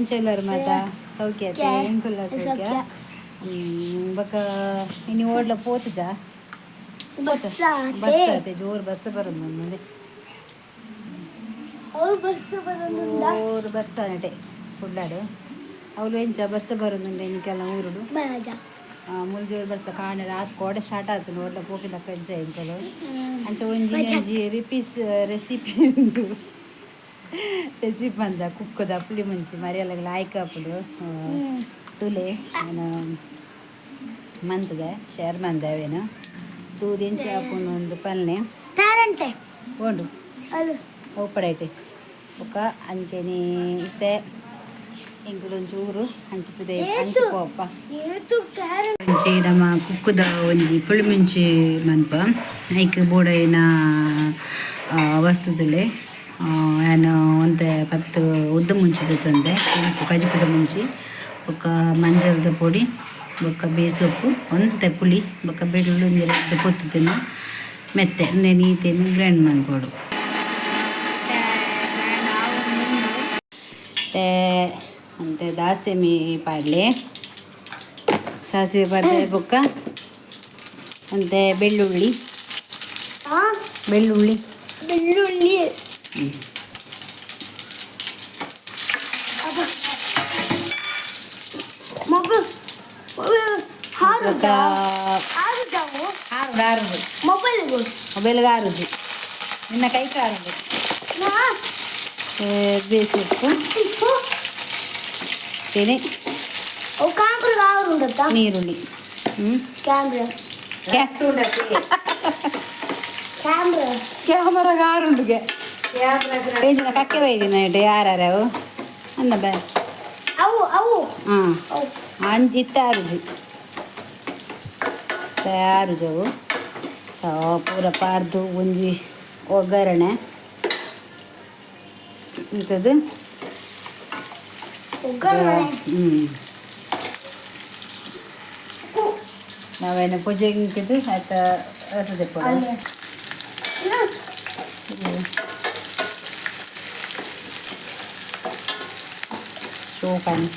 ಎಂಚೆಲ್ಲರು ಮಾತ ಸೌಖ್ಯ ಎಂಕುಲ್ಲ ಸೌಖ್ಯ ಬಕ ಇನ್ನು ಓಡ್ಲ ಪೋತುಜಾ ಬಸ್ ಆತೆ ಜೋರು ಬಸ್ ಬರೋದು ನಮ್ಮಲ್ಲಿ ಜೋರು ಬಸ್ ನಟೆ ಫುಡ್ಲಾಡು ಅವಳು ಎಂಚ ಬರ್ಸ ಬರೋದುಂಡೆ ನಿಕ್ಕೆಲ್ಲ ಊರುಡು ಮುಲ್ಜೋರು ಬರ್ಸ ಕಾಣ ರಾತ್ ಕೋಡೆ ಸ್ಟಾರ್ಟ್ ಆಯ್ತು ನೋಡ್ಲ ಪೋಕಿಲ್ಲ ಪೆಜ್ಜ ಇಂಕಲು ಅಂಚ ಒಂಜಿ ಒಂಜಿ ರೆಸಿಪಿ ಉಂಟು ರೆಸಿಪಿ ಅಂದ ಕುಕ್ಕದ ಪುಳಿ ಮುಂಚಿ ಮರಿಯಲ್ಲ ಲಾಯ್ಕ ಹಾಪುಡು ತುಲೆ ನಾನು ಮಂತದೆ ಶೇರ್ ಮಂದವೇನು ತೂದಿಂಚಿ ಹಾಕೊಂಡು ಒಂದು ಪಲ್ಲೆ ಉಂಡು ಉಪ್ಪಡೈತೆ ಒಕ್ಕ ಅಂಚೆನಿ ಇತ್ತೆ ಇಂಕುಲೊಂಚೂರು ಹಂಚಿಪಿದೆ ಹಂಚಿಕೋಪ್ಪ ಮುಂಚಿ ನಮ್ಮ ಕುಕ್ಕದ ಒಂಜಿ ಪುಳಿ ಮುಂಚಿ ಮನ್ಪ ಐಕ್ ಬೋಡೈನ ವಸ್ತುದಲೆ ನಾನು ಒಂತೆ ಪತ್ತು ಉದ್ದ ಮುಂಚಿದ ತಂದೆ ಕಜಿಪುದ ಮುಂಚಿ ಬೊಕ್ಕ ಮಂಜರದ ಪೊಡಿ ಬೊಕ್ಕ ಬೇಸೊಪ್ಪು ಒಂತೆ ಪುಳಿ ಬೊಕ್ಕ ಬೆಳ್ಳುಳ್ಳಿ ಒಂದೆರಡು ಪೊತ್ತುತ್ತೇನೆ ಮೆತ್ತೆ ಒಂದೇ ನೀತೇನು ಗ್ರೈಂಡ್ ಮಾಡ್ಕೊಡು ಅಂತೆ ದಾಸೆಮಿ ಪಾಡ್ಲೆ ಸಾಸಿವೆ ಪಾಡ್ಲೆ ಬೊಕ್ಕ ಅಂತೆ ಬೆಳ್ಳುಳ್ಳಿ ಮೊಬೈಲ್ಗೆ ಆರುದು ನಿನ್ನ ಕೈ ಕಾರುದು ಬೇಸೊಪ್ಪು ತೇನೆ ನೀರುಳ್ಳಿ ಕ್ಯಾಮರಾಗ ಆರುಂಡುಗೆ ಏಜಿನ ಕಕ್ಕೆ ಬೈದಿನ ಇಟ್ಟು ಯಾರ್ಯಾರವು ಅನ್ನ ಬೇ ಹಾಂ ಅಂಜಿತ್ತ ಆರುಜಿ ಆರುಜವು ಪೂರ ಪಾರ್ದು ಒಂಜಿ ಒಗ್ಗರಣೆ ಇಂಥದ್ದು ನಾವೇನು ಪೂಜೆಗೆ ಇಂಕಿದ್ದು ಆಯ್ತಾ ರಸದೆ ಪುಡ ಚೋಕನ್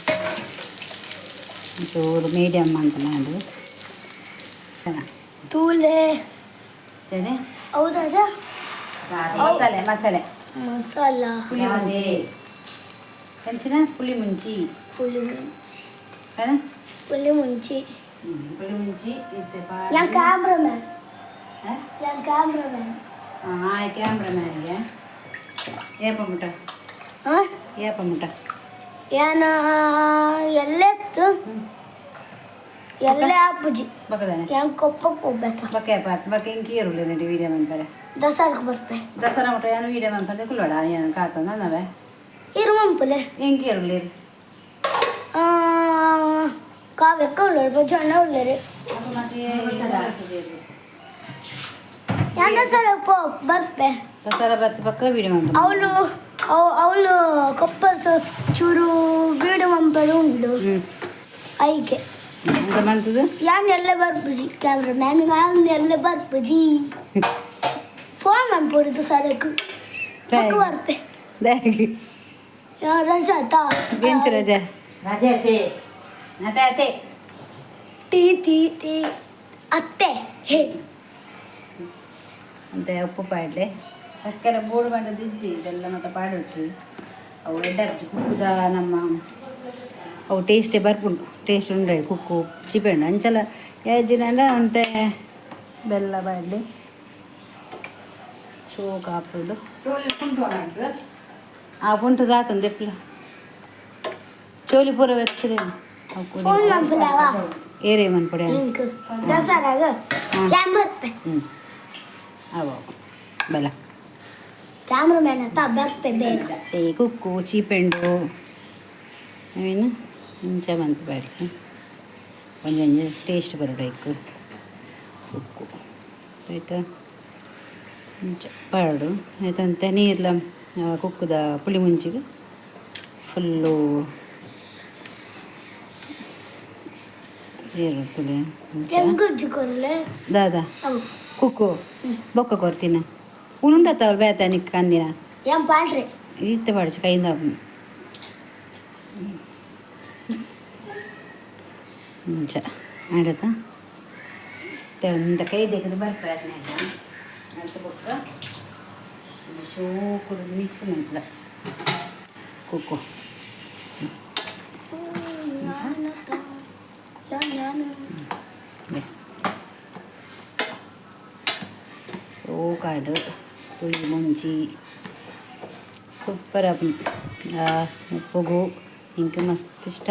ಚೂರು ಮೀಡಿಯಮ್ ಅಂತ ಮಾಡು ತೂಲೆ ಸರಿ ಹೌದಾ ಮಸಾಲೆ ಪುಳಿ ಮುಂಚಿ ಹೆಂಚಿನ ಪುಳಿ ಮುಂಚಿ ಕ್ಯಾಮ್ರಾಮ್ಯಾನ್ಗೆ ಏಪ ಮುಟ ಏನ ಎಲ್ಲೆತ್ತು ಎಲ್ಲ ಆಪುಜಿ ಬಕದಾನೆ ಹೆಂಗೆ ಕೊಪ್ಪಕ್ಕೆ ಹೋಗ್ಬೇಕಾ ಬಕ್ಕೆ ಹಿಂಗೆ ಈರುಳ್ಳಿ ನಡಿ ವೀಡಿಯೋ ಮಾಡ್ತಾರೆ ದಸರಾಕ್ಕೆ ಬರ್ಪೆ ದಸರಾ ಮುಟ್ಟ ಏನು ವೀಡಿಯೋ ಮಾಡ್ಪಂದೆ ಕುಲ್ಲೋಡ ಏನು ಕಾತಂದ ನಾವೇ ಇರು ಮಂಪಲೆ ಹೆಂಗೆ ಈರುಳ್ಳಿ ರೀ ಕಾವ್ಯಕ್ಕ ಉಳ್ಳರು ಜೊಣ್ಣ ಉಳ್ಳರಿ ದಸರಾ ಬರ್ಪೆ ದಸರಾ ಬರ್ತ ಪಕ್ಕ ವೀಡಿಯೋ ಮಾಡ್ತಾರೆ ಅವಳು ಕೊಪ್ಪಸ ಚೂರು ವೀಡಿಯೋ ಮಂಪಲು ಉಂಡು ಐಕೆ ಅಂತ ಬಂತದು ಯಾನ್ ಎಲ್ಲ ಬರ್ಪುಜಿ ಕ್ಯಾಮ್ರಾಮ್ಯಾನ್ ಯಾನ್ ಎಲ್ಲ ಬರ್ಪುಜಿ ಫೋನ್ ಮಾಡ್ಬಿಡುದು ಸರಕು ಬರ್ಪೆ ರಜಾ ಬೆಂಚ್ ರಜೆ ಅತ್ತೆ ಟೀ ಅತ್ತೆ ಹೇ ಅಂತ ಉಪ್ಪು ಪಾಡ್ಲೆ ಸಕ್ಕರೆ ಬೋಡು ಮಾಡೋದು ಇಜ್ಜಿ ಇದೆಲ್ಲ ಮತ್ತೆ ಪಾಡೋಚಿ ಅವು ಎಡ್ಡರ್ಜಿ ಕುಕ್ಕುದ ನಮ್ಮ ಅವು ಟೇಸ್ಟೇ ಬರ್ಪುಂಡು ಟೇಸ್ಟ್ ಉಂಡೆ ಕುಕ್ಕು ಚಿಪೆಂಡು ಅಂಚಲ ಏಜಿನಂಡ ಅಂತೆ ಬೆಲ್ಲ ಬಾಡ್ಲಿ ಶೋಕ್ ಹಾಕೋದು ಆ ಪುಂಟು ಆತಂದು ಎಪ್ಪಲ ಚೋಲಿ ಪೂರ ಬೆತ್ತದೆ ಏರೇ ಮನ್ಪಡೆ ದಸರಾಗ ಅವ ಬೆಲ್ಲ ಕ್ಯಾಮ್ರಾಮ್ಯಾನ್ ಅಂತ ಬರ್ಪೆ ಬೇಗ ಕುಕ್ಕು ಚೀಪೆಂಡು ಅವೇನು ಮುಂಚೆ ಬಂತು ಬೇಡ ಒಂದೊಂದು ಟೇಸ್ಟ್ ಬರಬೇಕು ಉಕ್ಕು ಆಯಿತಾ ಮುಂಚೆ ಪಾಡು ಆಯ್ತಂತ ನೀರ್ಲ ಕುಕ್ಕುದ ಪುಳಿ ಮುಂಚಿಗೆ ಫುಲ್ಲು ಸೇರು ತುಳಿ ದಾದಾ ಕುಕ್ಕು ಬೊಕ್ಕ ಕೊರ್ತೀನ ಉಳುಂಡತ್ತವಳು ಬೇತ ನಿಕ್ಕ ಅಂದಿನ ಏನ್ ಪಾಡ್ರಿ ಇತ್ತೆ ಪಾಡ್ಸಿ ಕೈಯಿಂದ ನಿಜ ಆಡತ್ತಾ ಒಂದು ಕೈ ತೆಗೆದು ಬರ್ತಾರೆ ಅದು ಬೊಕ್ಕ ಶೋ ಕುಡಿದು ಮಿಕ್ಸ್ ಮಾಡ್ಲ ಕುಕ್ಕು ಸೋಕಾಡು ಪುಳಿ ಮುಂಚಿ ಸೂಪರ್ ಉಪ್ಪುಗು ಇಂಕ ಮಸ್ತ್ ಇಷ್ಟ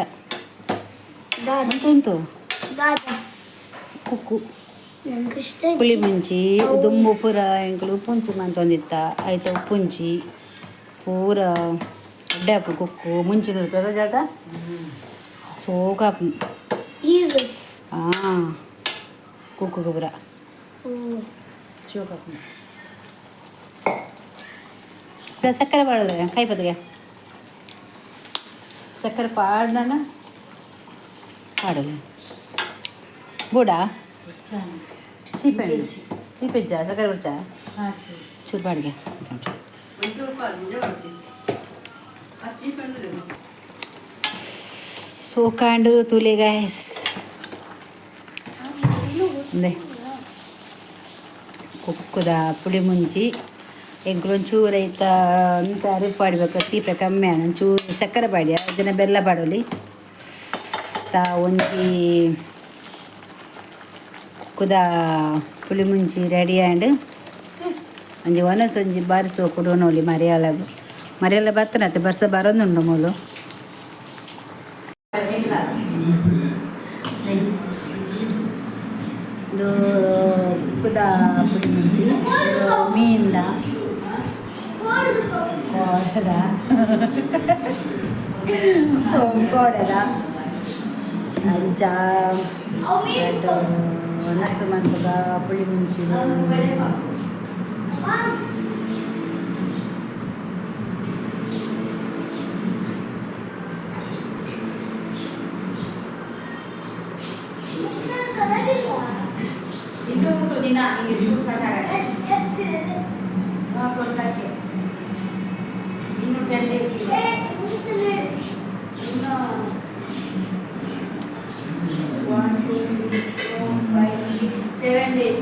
ಉಂಟು ಕುಕ್ಕು ಪುಳಿ ಮುಂಚಿ ದುಂಬು ಪೂರ ಎಂಕಲು ಉಪ್ಪುಂಚಿ ಮಂತೊಂದಿತ್ತ ಆಯ್ತು ಉಪ್ಪುಂಚಿ ಪೂರ ಅಡ್ಡೆ ಹಾಪು ಕುಕ್ಕು ಮುಂಚಿನ ಇರ್ತದ ಜಾಗ ಸೋಕಾಪು ಹಾಂ ಕುಕ್ಕು ಗೊಬ್ಬರ ಶೋಕಾಪು ಸಕ್ಕರೆ ಪಾಡೋದು ಕೈಪತ್ತಿಗೆ ಸಕ್ಕರೆ ಪಾಡಣ ಪಾಡಲ್ಲ ಬೂಡ ಚೀಪೆಣ್ಣು ಚೀಪೆಜ್ಜ ಸಕ್ಕರೆ ಬರ್ಚ ಚೂರು ಪಾಡಿಗೆ ಸೋಕಾಂಡು ತುಲೆ ಗಾಯಸ್ ಅಂದೆ ಕುಕ್ಕುದ ಪುಳಿ ಮುಂಚಿ ಎಂಕ್ಲೊಂಚೂರು ಐತ ಅಂತ ಅರಿಪಾಡ್ಬೇಕು ಸೀಪೆ ಕಮ್ಮಿ ಆಣ ಒಂಚೂರು ಸಕ್ಕರೆ ಪಾಡ್ಯ ಜನ ಬೆಲ್ಲ ಪಾಡೋಲಿ ತಾ ಒಂಜಿ ಕುದ ಪುಳಿ ಮುಂಚಿ ರೆಡಿ ಆ್ಯಂಡ್ ಒಂಜಿ ಒನಸೊಂಜಿ ಬಾರಿಸುವ ಕೊಡೋನೋಲಿ ಮರಿಯಲ್ಲ ಬರ್ತನತ್ತೆ ಬರ್ಸ ಬರೋದುಂಡು ಮೂಲು ಇದು ಕುದ ಪುಳಿ ಮುಂಚಿ ಮೀನ್ದ ಕೋಡದ ಅಂಚ ಒನಸು ಮಂತಗ ಪುಳಿ ಮುಂಚಿ ದಿನ ಇನ್ನು 10 days ಇನ್ನು 1 2 3 4 5 6 7 days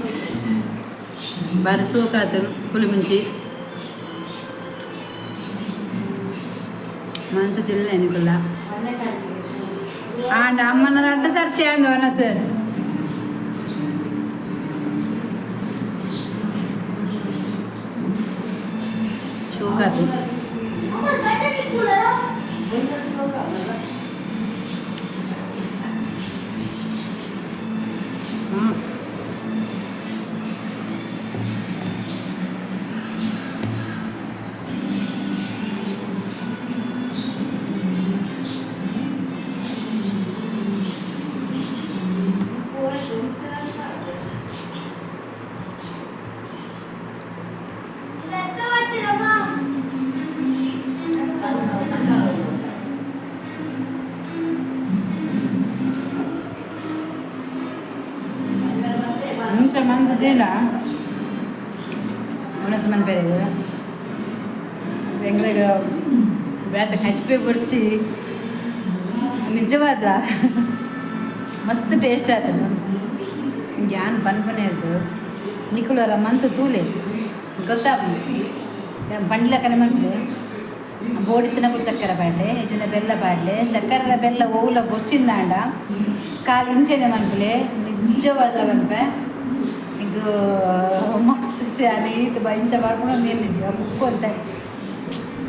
ಬಾರಿ ಸೋಕಾತನು ಪುಳಿ ಮುಂಚಿ ಮಂತ ತಿಲ್ಲ ಎನಿಕಲ್ಲ ಆಂಡ ಅಮ್ಮನ ರಡ್ಡು ಸರ್ತಿ ಅಂದು ಒನಸು ಶೋಕಾತು ಮುಂಚೆ ಮಂದಿಲ್ಲ ಒನಸು ಮನೆ ಬೇರೆ ಬೆಂಗ್ಳೂರಿಗೆ ಬೇತ ಹಚ್ಚಿ ಬರ್ಚಿ ನಿಜವಾದ ಮಸ್ತ್ ಟೇಸ್ಟ್ ಆತದು ಯಾನ್ ಬನ್ಪನೆ ಇರ್ದು ನಿಕ್ಕುಳರ ಮಂತು ತೂಲೆ ಗೊತ್ತಾ ಬಂಡ್ಲ ಕನೆ ಮಂಡ್ಲೆ ಬೋಡಿತ್ತಿನಕ್ಕೂ ಸಕ್ಕರೆ ಪಾಡ್ಲೆ ಇದನ್ನ ಬೆಲ್ಲ ಪಾಡ್ಲೆ ಸಕ್ಕರೆ ಬೆಲ್ಲ ಓವುಲ ಬೊರ್ಚಿಂದಾಂಡ ಕಾಲು ಇಂಚೆನೆ ಮನ್ಪುಲೆ ನಿಜವಾದ ಮನ್ಪೆ ಈಗ ಮಸ್ತ್ ನೀತು ಇಂಚ ಮಾಡ್ಕೊಂಡು ನೀರು ನಿಜ ಉಪ್ಪು ಅಂತ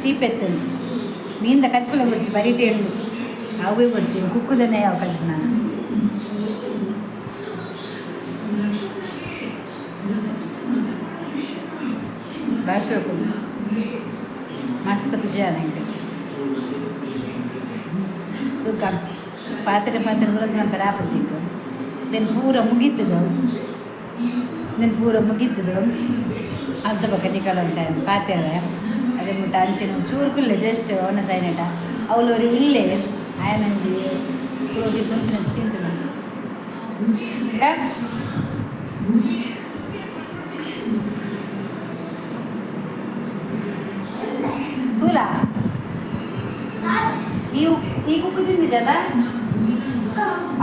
ಚೀಪೆತ್ತಂದು ಮೀನ್ದ ಕಚ್ಪುಲ ಬರ್ಚಿ ಬರೀಟೆ ಹೆಣ್ಣು ಅವೇ ಬರ್ಚಿ ಕುಕ್ಕುದನ್ನೇ ಯಾವ ಕಚ್ಪು ನಾನು ಭಾಷೆ ಮಸ್ತ್ ಖುಷಿ ನನಗೆ ತೂಕ ಪಾತ್ರೆ ಉಳಸಿ ನಂತರ ಆಪೋಸಿಟ್ಟು ನೆನ್ ಪೂರ ಮುಗೀತದು ಅರ್ಧ ಪಕ್ಕ ನಿಕಳ ಉಂಟು ಪಾತ್ರೆ ಅದೇ ಮುಟ್ಟ ಅಂಚಿನ ಚೂರ್ಕುಲ್ಲೆ ಜಸ್ಟ್ ಅವನ ಸೈನೆಟ ಅವಳವ್ರು ಇಲ್ಲೇ ಆಯನಂಜಿ ಹೋಗಿ ಬಂದು ಸೀಂತಿಲ್ಲ ತೂಲ ಈ ಕುಕ್ಕು ತಿಂದಿದ್ದಲ್ಲ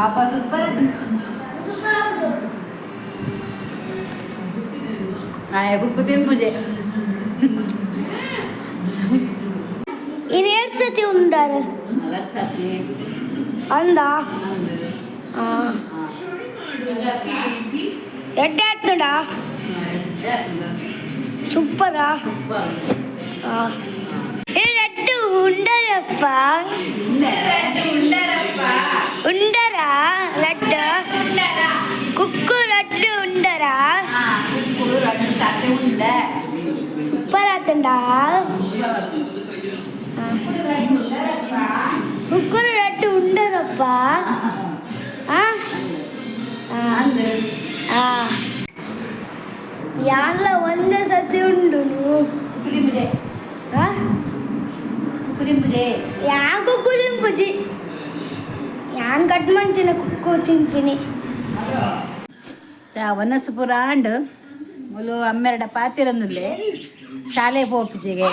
ಅಪ್ಪ ಸೂಪರ್ ಆಯ ಕುಕ್ಕು ತಿನ್ಪುಜೆ ಇದು ಎರಡು ಸತಿ ಉಂಡಾರ ಅಂದ ಎಡ್ಡೆ ಆಡ್ತಡ ಸೂಪರಾ ரெட்டு உண்டரப்பா உண்டரா லட்டு குக்கு லட்டு உண்டரா சூப்பர் ஆத்தண்டா குக்குரு லட்டு உண்டரப்பா ಯಾನ್ಲ ಒಂದೇ ಸತಿ ಉಂಡು ಯಾನ್ ಕುಕ್ಕು ತಿಂಪುಜಿ ಯಾನ್ ಕಟ್ ಮಾಡ್ತೀನಿ ಕುಕ್ಕು ತಿಂಪಿನಿ ವನಸ್ಪುರ ಆಂಡ್ ಮುಲು ಅಮ್ಮೆರಡ ಪಾತಿರಂದುಲ್ಲೆ ಶಾಲೆ ಪೋಪಿಜಿಗೆ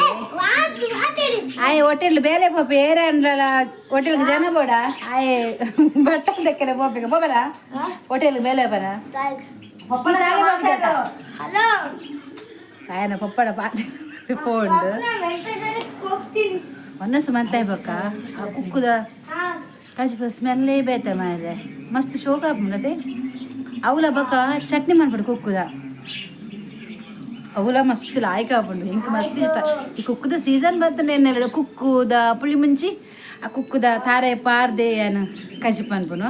ಆಯ್ ಹೋಟೆಲ್ ಬೇಲೆ ಪೋಪಿ ಏರೆ ಅಂದ್ರಲ್ಲ ಹೋಟೆಲ್ಗೆ ಜನ ಬೋಡ ಆಯ್ ಬಟ್ಟಲ್ ದಕ್ಕರೆ ಪೋಪಿಗೆ ಬೋಬರ ಹೋಟೆಲ್ ಬೇಲೆ ಬರ ಹಲೋ ఆయన పప్పడ పోండు ಒನ್ನಸು ಮಂತಾಯ್ ಬಕ್ಕ ಆ ಕುಕ್ಕುದ ಕಜ್ಪ ಸ್ಮೆಲ್ಲೇ ಬೇತೆ ಮಾರೆ ಮಸ್ತ್ ಶೋಕ ಆಗ್ಬಿಡದೆ ಅವಲ ಬಕ್ಕ ಚಟ್ನಿ ಮಾಡ್ಬಿಡು ಕುಕ್ಕುದ ಅವಲ ಮಸ್ತ್ ಲಾಯ್ಕ ಆಗ್ಬಿಡು ಇಂಕ ಮಸ್ತ್ ಇಷ್ಟ ಈ ಕುಕ್ಕುದ ಸೀಸನ್ ಬರ್ತದೆ ಏನೆಲ್ಲ ಕುಕ್ಕುದ ಪುಳಿ ಮುಂಚಿ ಆ ಕುಕ್ಕುದ ತಾರೆ ಪಾರ್ದೆ ಏನು ಕಜ್ಪ ಅನ್ಪುನು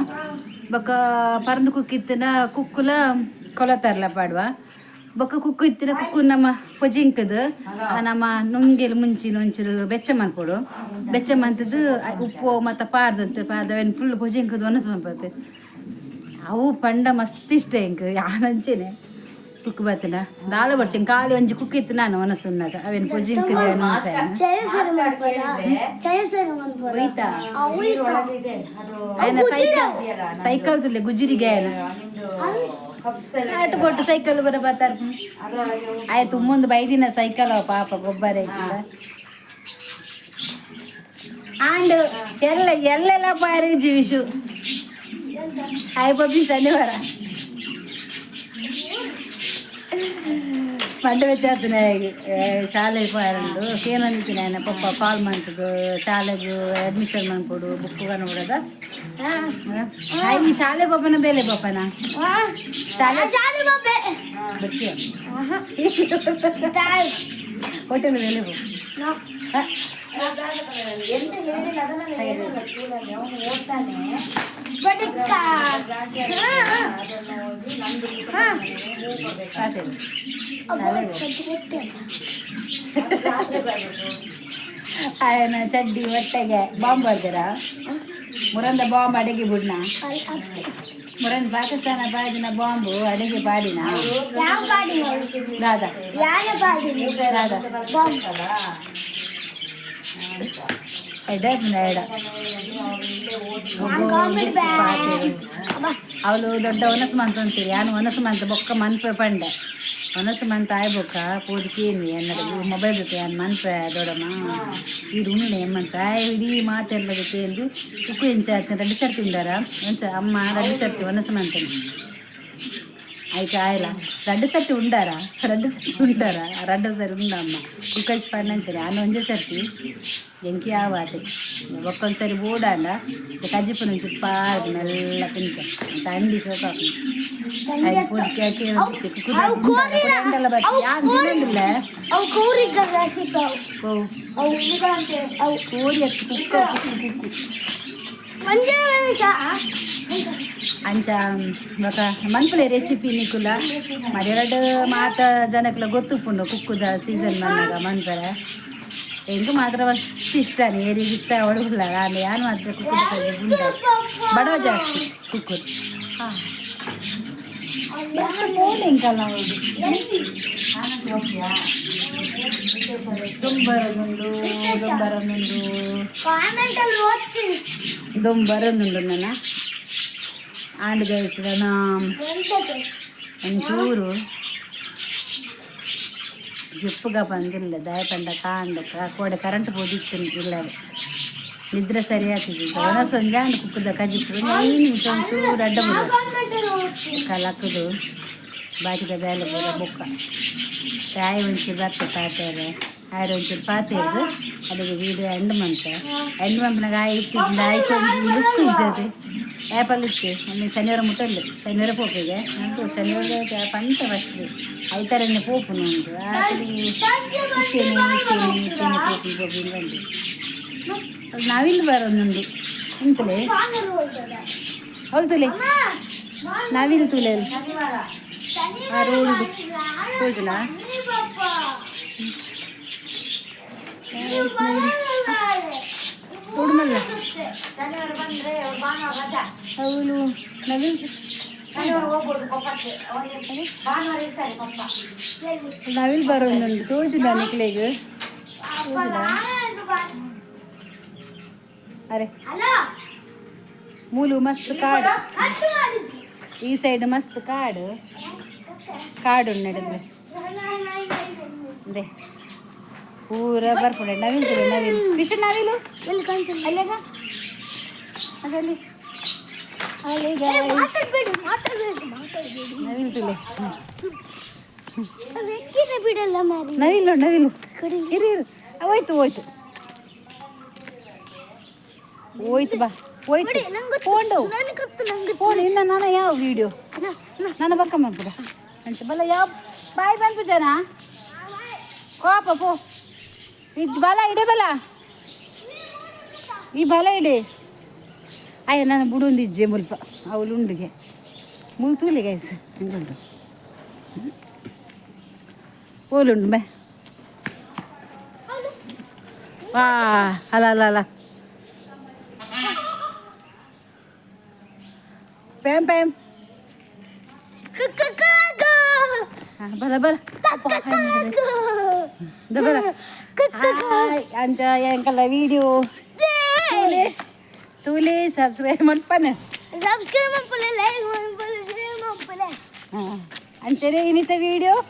ಬಕ್ಕ ಪರಂದು ಕುಕ್ಕಿತ್ತಿನ ಕುಕ್ಕುಲ ಕೊಲತಾರಲ್ಲ ಪಾಡುವ ಬೊಕ್ಕ ಕುಕ್ಕು ಇತ್ತಿನ ಕುಕ್ಕು ನಮ್ಮ ಪೊಜಿಂಕದು ನಮ್ಮ ನುಂಗೆಲು ಮುಂಚಿನ ಒಂಚೂರು ಬೆಚ್ಚ ಮನ್ಕೊಡು ಬೆಚ್ಚ ಮಂತದ್ದು ಉಪ್ಪು ಮತ್ತು ಪಾರ್ದಂತೆ ಪಾರ್ದವೇನು ಫುಲ್ ಪೊಜಿಂಕದು ಒನಸು ಮನ್ಪತ್ತೆ ಅವು ಪಂಡ ಮಸ್ತ್ ಇಷ್ಟ ಇಂಕ ಯಾನಂಚೇನೆ ಕುಕ್ಕು ಬರ್ತನ ದಾಳು ಬರ್ತೀನಿ ಖಾಲಿ ಒಂಜಿ ಕುಕ್ಕು ಇತ್ತು ನಾನು ಒನಸುನ್ನಾಗ ಅವೇನು ಪೊಜಿಂಕದು ಹೋಯ್ತಾ ಆಯ್ನ ಸೈಕಲ್ ತುಲ್ಲೆ ಗುಜ್ಜಿರಿಗೆ ಆಟ ಕೊಟ್ಟು ಸೈಕಲ್ ಬರ ಬರ್ತಾರೆ ಆಯ್ತು ಮುಂದೆ ಬೈದಿನ ಸೈಕಲ್ ಪಾಪ ಗೊಬ್ಬರ ಆಂಡ್ ಎಲ್ಲೆಲ್ಲ ಪಾರಿ ಜೀವಿಸು ಆಯ್ ಬಬ್ಬಿ ಶನಿವಾರ ಪಂಡ ವೆಚ್ಚಾಗ್ತೀನಿ ಶಾಲೆಗೆ ಪಾರಂಡು ಕೇನಂದಿದ್ದೀನಿ ఆయన ಪಪ್ಪ ಕಾಲ್ ಮಾಡ್ತದು ಶಾಲೆಗೆ ಅಡ್ಮಿಷನ್ ಮಾಡ್ಕೊಡು ಬುಕ್ ನೋಡೋದ ಈ ಶಾಲೆ ಪಾಪನ ಬೇಲೆ ಪಾಪನ ಶಾಲೆ ಹೋಟೆಲ್ ಬೇಲೆ ఆయన ಚಡ್ಡಿ ಹೊಟ್ಟೆಗೆ ಬಾಂಬ್ ಬರ್ತೀರಾ ಮುರಂದ ಬಾಂಬ್ ಅಡಿಗೆ ಬಿಡ್ನ ಮುರಂದ ಪಾಕಿಸ್ತಾನ ಬಾಡಿನ ಬಾಂಬು ಅಡಿಗೆ ಬಾಡಿನ ದಾದಾ ಅವಳು ದೊಡ್ಡ ಒನಸು ಮಂತ ಅಂತೀರಿ ನಾನು ಒನಸು ಮಂತ ಬೊಕ್ಕ ಮನ್ಪೆ ಪಂಡೆ ಒನಸು ಮಂತ ಆಯ್ ಬೊಕ್ಕ ಪೂರ್ಕೇನಿ ಅನ್ನೋದು ಮೊಬೈಲ್ ಜೊತೆ ನಾನು ಮನ್ಪೆ ದೊಡ್ಡಮ್ಮ ಈ ಉಣ್ಣೆ ಏಮಂತ ಇಡೀ ಮಾತೆಲ್ಲ ಜೊತೆ ಎಂದು ಉಕ್ಕು ಎಂಚ ರೆಡ್ಡಿ ಸರ್ತಿ ಉಂಡಾರ ಎಂಚ ಅಮ್ಮ ರೆಡ್ಡಿ ಸರ್ತಿ ಒನಸು ಮಂತೇನೆ ಆಯ್ತು ಆಯ್ಲ ರೆಡ್ಡು ಸರ್ತಿ ಉಂಡಾರ ರೆಡ್ಡು ಸರಿ ಉಂಡಮ್ಮ ಕುಕ್ಕಜ್ ಪಣ್ಣಂಚರಿ ನಾನು ಒಂದೇ ಸರ್ತಿ ಎಂಕಿ ಆವಾತೆ ಒಕ್ಕೊಂದು ಸರಿ ಬೋಡಾಂಡ ಕಜ್ಜಿಪ್ಪು నుంచి ಪಾರ್ದು ಮೆಲ್ಲ ತಿಂತ ಅಂತ ಅಂಡಿ ಶೋಕ ಆಯ್ತು ಪೂರ್ತಿ ಹಾಕಿ ಕುಕ್ಕುದೆಲ್ಲ ಬರ್ತೀವಿ ಯಾರು ತಿನ್ನೋದಿಲ್ಲ ಕೋರಿ ಹಚ್ಚಿ ಕುಕ್ಕ ಕುಕ್ಕು ಅಂಚ ಬೊಕ ಮನ್ಪುಲೆ ರೆಸಿಪಿ ನಿಕುಲ ಮರೆರಡು ಮಾತ ಜನಕ್ಲ ಗೊತ್ತುಪ್ಪುಂಡು ಕುಕ್ಕುದ ಸೀಸನ್ ಬಂದಾಗ ಮನ್ಪರೆ ಎಂಕು ಮಾತ್ರ ಮಸ್ತ್ ಇಷ್ಟನೇ ಏರಿಗೆ ಇಷ್ಟ ಹೊಡಗುಲ್ಲ ನಾನು ಯಾನು ಮಾತ್ರ ಕುಕ್ಕುದ ಉಂಡ ಬಡವ ಜಾಸ್ತಿ ಕುಕ್ಕುದು ಇಂಕಲ್ಲ ದೊಂಬರೊಂದುಂಡು ನನ್ನ ಆಂಡ್ ಗೈಸ್ನ ಒಂಚೂರು ಜಿಪ್ಪುಗ ಬಂದಿಲ್ಲ ದಯಪಂಡ ಕಾಂಡ ಕೋಡೆ ಕರೆಂಟ್ ಹೋದಿತ್ತು ಇಲ್ಲ ನಿದ್ರೆ ಸರಿ ಆಗ್ತದೆ ಒಣ ಸಂಜೆ ಅಂಡ್ ಕುಕ್ಕದ ಕಜ್ಜಿಪುಡು ನೀನು ಒಂಚೂರು ಅಡ್ಡ ಬುಡ ಕಲಕದು ಬಾಚಿದ ಬೇಲೆ ಬುಡ ಬೊಕ್ಕ ಚಾಯ್ ಒಂಚೂರು ಬರ್ತದೆ ಪಾತ್ರೆ ಆಯ್ತು ಒಂಚೂರು ಪಾತ್ರೆ ಇದ್ದು ಅದಕ್ಕೆ ವೀಡಿಯೋ ಎಂಡ್ ಮಂಪನಾಗ ಇಟ್ಟಿದ್ದ ಆಯ್ತು ಒಂದು ಲುಕ್ ಇದ್ದದೆ ಆ್ಯಪಲ್ಲಿ ಇತ್ತು ಒಮ್ಮೆ ಶನಿವಾರ ಮುಟ್ಟಲ್ಲ ಶನಿವಾರ ಪೋಪಿಗೆ ನಂಟು ಶನಿವಾರ ಪಂಚ ಫಸ್ಟ್ ಐತಾರನ್ನೇ ಪೋಪು ನಂದು ಇಟ್ಟೇನೆ ಪೋಪಿ ಬಂದು ಅದು ನಾವಿಲ್ಲಿ ಬರೋದು ಇಂತಲೇ ಹೌದಲೇ ನಾವಿಲ್ಲಿ ತುಲೆ ಆ ರೋಡ್ ಹೋಗಿಲ್ಲ ಉಡುಮಲ್ಲ ಅವಳು ನಾವಿಲ್ಲಿ ಬರೋದು ತೋರಿಸಿಲ್ಲ ನಿಕ್ಲೆಗೆ ಅರೆ ಮೂಲು ಮಸ್ತ್ ಕಾಡು ಈ ಸೈಡ್ ಮಸ್ತ್ ಕಾಡು ನಡೆದ್ರೆ ಅದೇ ಪೂರ ಬರ್ಪಡೆ ನವಿಲು ವಿಷ ನವಿಲು ಅಲ್ಲೇಗ ಅದಲ್ಲಿ ಅಲ್ಲಿಗ ನವಿಲು ತುಲೆ ನವಿಲು ಇರು ಹೋಯ್ತು ಬಾ ಫೋನ್ ಇನ್ನ ನಾನು ಯಾವ ವಿಡಿಯೋ ನನ್ನ ಪಕ್ಕ ಮಾಡ್ಬಿಡ ಅಂತ ಬಲ್ಲ ಯಾವ ಬಾಯ್ ಬಂತು ಜನ ಕೋಪ ಪೋ ಇದು ಬಲ ಇಡೆ ಬಲ ಈ ಬಲ ಇಡೆ ಅಯ್ಯ ನಾನು ಬುಡೊಂದಿಜ್ಜೆ ಮುಲ್ಪ ಅವಳು ಉಂಡಿಗೆ ಮುಲ್ತೂಲಿ ಗೈಸ್ ಹಿಂಗುಂಟು ಓಲುಂಡು ಬೇ ವಾ ಅಲ್ಲ ಪ್ಯಾಮ್ ಬಲ ಅಂಚ ಎಂಕಲ್ಲ ವಿಡಿಯೋ ತೂಲೆ ಸಬ್ಸ್ಕ್ರೈಬ್ ಮಾಡ್ಪನೆ ಅಂಚನೆ ಇನ್ನಿತ ವಿಡಿಯೋ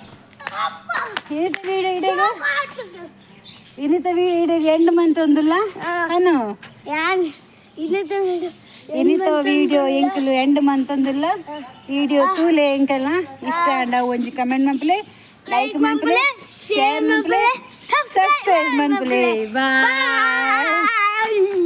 ಇನ್ನಿತ ವಿಡಿಯೋಗೆ ಎಂಡ್ ಮಂತ್ ಒಂದಿಲ್ಲ ಅನು ಇನ್ನಿತ ವಿಡಿಯೋ ಎಂಕಲು ಎಂಡ್ ಮಂತ್ ಒಂದಿಲ್ಲ ವಿಡಿಯೋ ತೂಲೆ ಎಂಕಲ್ಲ ಇಷ್ಟ ಅಂಡ ಒಂಜಿ ಕಮೆಂಟ್ ಮಂಪ್ಲೆ ಲೈಕ್ ಮಂಪ್ಲೆ ಶೇರ್ ಮಂಪ್ಲೆ ಸಬ್ಸ್ಕ್ರೈಬ್ ಮಂಪ್ಲೆ ಬಾಯ್